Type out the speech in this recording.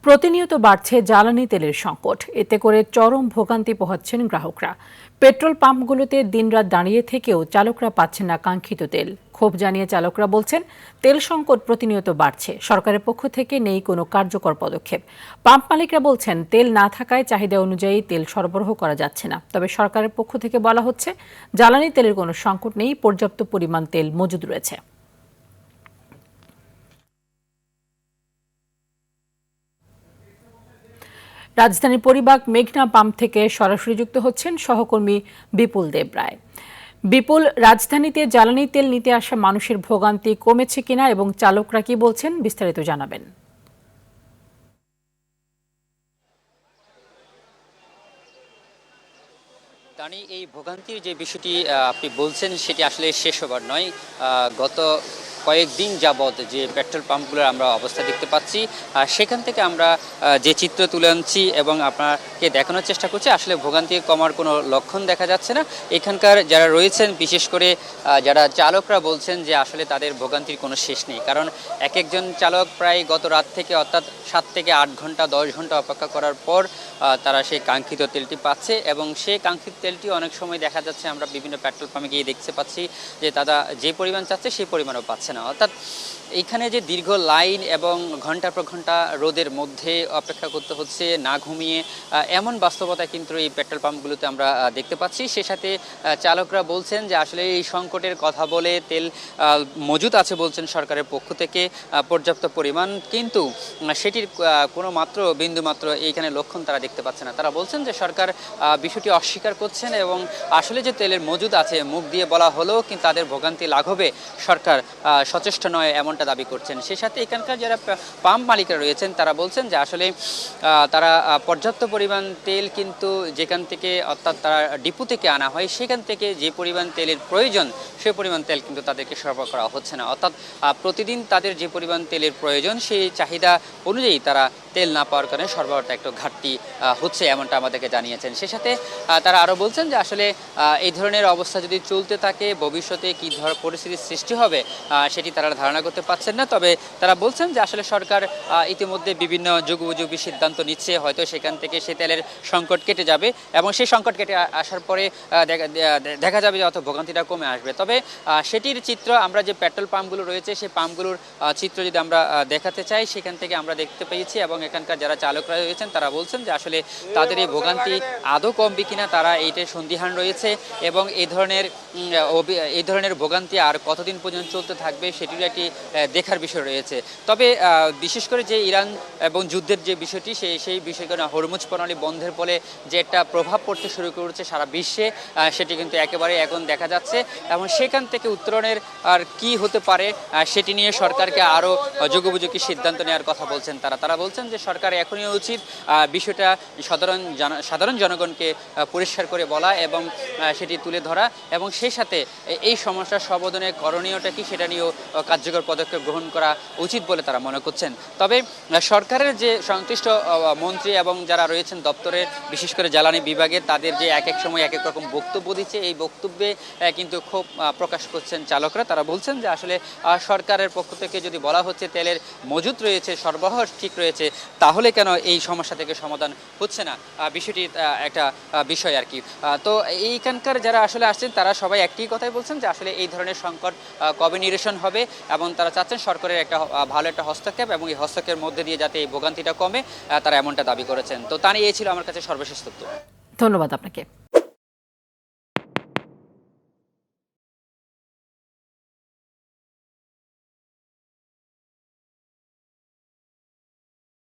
প্রতিনিয়ত বাড়ছে জ্বালানি তেলের সংকট। এতে করে চরম ভোগান্তি পোহাচ্ছেন গ্রাহকরা। পেট্রোল পাম্পগুলোতে দিনরাত দাঁড়িয়ে থেকেও চালকরা পাচ্ছেন না কাঙ্ক্ষিত তেল। ক্ষোভ জানিয়ে চালকরা বলছেন, তেল সংকট প্রতিনিয়ত বাড়ছে, সরকারের পক্ষ থেকে নেই কোনো কার্যকর পদক্ষেপ। পাম্প মালিকরা বলছেন, তেল না থাকায় চাহিদা অনুযায়ী তেল সরবরাহ করা যাচ্ছে না। তবে সরকারের পক্ষ থেকে বলা হচ্ছে, জ্বালানি তেলের কোনো সংকট নেই, পর্যাপ্ত পরিমাণ তেল মজুদ রয়েছে। রাজধানীর পরিবাগ মেঘনা পাম্প থেকে সরাসরি যুক্ত হচ্ছেন সহকর্মী বিপুল দেব রায়। বিপুল, রাজধানীতে জ্বালানি তেল নিতে আসা মানুষের ভোগান্তি কমেছে কিনা এবং চালকরা কি বলছেন, বিস্তারিত জানাবেন। তানি, এই ভোগান্তির যে বিষয়টি আপনি বলছেন সেটি আসলে শেষ হবার নয়। গত কয়েকদিন যাবৎ যে পেট্রোল পাম্পগুলোর আমরা অবস্থা দেখতে পাচ্ছি, সেখান থেকে আমরা যে চিত্র তুলে আনছি এবং আপনাকে দেখানোর চেষ্টা করছি, আসলে ভোগান্তি কমার কোনো লক্ষণ দেখা যাচ্ছে না। এখানকার যারা রয়েছেন, বিশেষ করে যারা চালকরা বলছেন যে আসলে তাদের ভোগান্তির কোনো শেষ নেই। কারণ এক একজন চালক প্রায় গত রাত থেকে, অর্থাৎ 7 থেকে 8 ঘন্টা 10 ঘন্টা অপেক্ষা করার পর তারা সেই কাঙ্ক্ষিত তেলটি পাচ্ছে এবং সেই কাঙ্ক্ষিত তেলটি অনেক সময় দেখা যাচ্ছে আমরা বিভিন্ন পেট্রোল পাম্পে গিয়ে দেখতে পাচ্ছি যে তারা যে পরিমাণ চাচ্ছে সেই পরিমাণও পাচ্ছে না। অর্থাৎ এইখানে যে দীর্ঘ লাইন এবং ঘন্টার পর ঘন্টা রোদের মধ্যে অপেক্ষা করতে হচ্ছে না ঘুমিয়ে, এমন বাস্তবতা কিন্তু এই পেট্রোল পাম্পগুলোতে আমরা দেখতে পাচ্ছি। সে সাথে চালকরা বলছেন যে আসলে এই সংকটের কথা বলে তেল মজুদ আছে বলছেন সরকারের পক্ষ থেকে পর্যাপ্ত পরিমাণ, কিন্তু সেটির কোনো মাত্র বিন্দুমাত্র এইখানে লক্ষণ তারা দেখতে পাচ্ছে না। তারা বলছেন যে সরকার বিষয়টি অস্বীকার করছেন এবং আসলে যে তেলের মজুদ আছে মুখ দিয়ে বলা হলেও কিন্তু তাদের ভোগান্তি লাঘবে সরকার সচেষ্ট নয়, এমনটা দাবি করছেন। সেই সাথে এখানকার যারা পাম্প মালিকরা রয়েছেন তারা বলছেন যে আসলে তারা পর্যাপ্ত পরিমাণ তেল কিন্তু যেখান থেকে, অর্থাৎ তারা ডিপো থেকে আনা হয়, সেখান থেকে যে পরিমাণ তেলের প্রয়োজন সে পরিমাণ তেল কিন্তু তাদেরকে সরবরাহ করা হচ্ছে না। অর্থাৎ প্রতিদিন তাদের যে পরিমাণ তেলের প্রয়োজন সেই চাহিদা অনুযায়ী তারা তেল না পাওয়ার কারণে সরবরাহটা একটু ঘাটতি হচ্ছে, এমনটা আমাদেরকে জানিয়েছেন। সে সাথে তারা আরও বলছেন যে আসলে এই ধরনের অবস্থা যদি চলতে থাকে ভবিষ্যতে কী ধরনের পরিস্থিতির সৃষ্টি হবে সেটি তারা ধারণা করতে পারছেন না। তবে তারা বলছেন যে আসলে সরকার ইতিমধ্যে বিভিন্ন যুগোপযোগী সিদ্ধান্ত নিচ্ছে, হয়তো সেখান থেকে সে তেলের সংকট কেটে যাবে এবং সেই সংকট কেটে আসার পরে দেখা যাবে যে অত ভোগান্তিটা কমে আসবে। তবে সেটির চিত্র আমরা যে পেট্রোল পাম্পগুলো রয়েছে সেই পাম্পগুলোর চিত্র যদি আমরা দেখাতে চাই, সেখান থেকে আমরা দেখতে পেয়েছি এবং এখানকার যারা চালকরা রয়েছেন তারা বলছেন যে আসলে তাদের এই ভোগান্তি আদৌ কমবে কিনা তারা এইটাই সন্দিহান রয়েছে এবং এই ধরনের ভোগান্তি আর কতদিন পর্যন্ত চলতে থাকবে সেটির একটি দেখার বিষয় রয়েছে। তবে বিশেষ করে যে ইরান এবং যুদ্ধের যে বিষয়টি সেই বিষয় কারণে হরমুজ প্রণালী বন্ধের ফলে যে একটা প্রভাব পড়তে শুরু করেছে সারা বিশ্বে, সেটি কিন্তু একেবারে এখন দেখা যাচ্ছে এবং সেখান থেকে উত্তরণের আর কি হতে পারে সেটি নিয়ে সরকারকে আরও যুগোপযোগী সিদ্ধান্ত নেওয়ার কথা বলছেন তারা বলছেন যে সরকার এখনই উচিত বিষয়টা সাধারণ জনগণকে পরিষ্কার করে বলা এবং সেটি তুলে ধরা এবং সেই সাথে এই সমস্যার সমাধানে করণীয়টা কি সেটা নিয়েও কার্যকর পদক্ষেপ গ্রহণ করা উচিত বলে তারা মনে করছেন। তবে সরকারের যে সংশ্লিষ্ট মন্ত্রী এবং যারা রয়েছেন দপ্তরে, বিশেষ করে জ্বালানি বিভাগে, তাদের যে এক এক সময় এক এক রকম বক্তব্য দিচ্ছে, এই বক্তব্যে কিন্তু ক্ষোভ প্রকাশ করছেন চালকরা। তারা বলছেন যে আসলে সরকারের পক্ষ থেকে যদি বলা হচ্ছে তেলের মজুদ রয়েছে, সরবরাহ ঠিক রয়েছে, তাহলে কেন এই সমস্যা থেকে সমাধান হচ্ছে না, বিষয়টি একটা বিষয় আর কি। তো এইখানকার যারা আসলে আসছেন তারা সবাই একটি কথাই বলছেন যে আসলে এই ধরনের সংকট কবে নিরসন হবে এবং তারা চাচ্ছেন সরকারের একটা ভালো একটা হস্তক্ষেপ এবং এই হস্তক্ষেপের মধ্যে দিয়ে যাতে এই ভোগান্তিটা কমে, তারা এমনটা দাবি করেছেন। তো তা নিয়ে এই ছিল আমার কাছে সর্বশেষ তথ্য। ধন্যবাদ আপনাকে।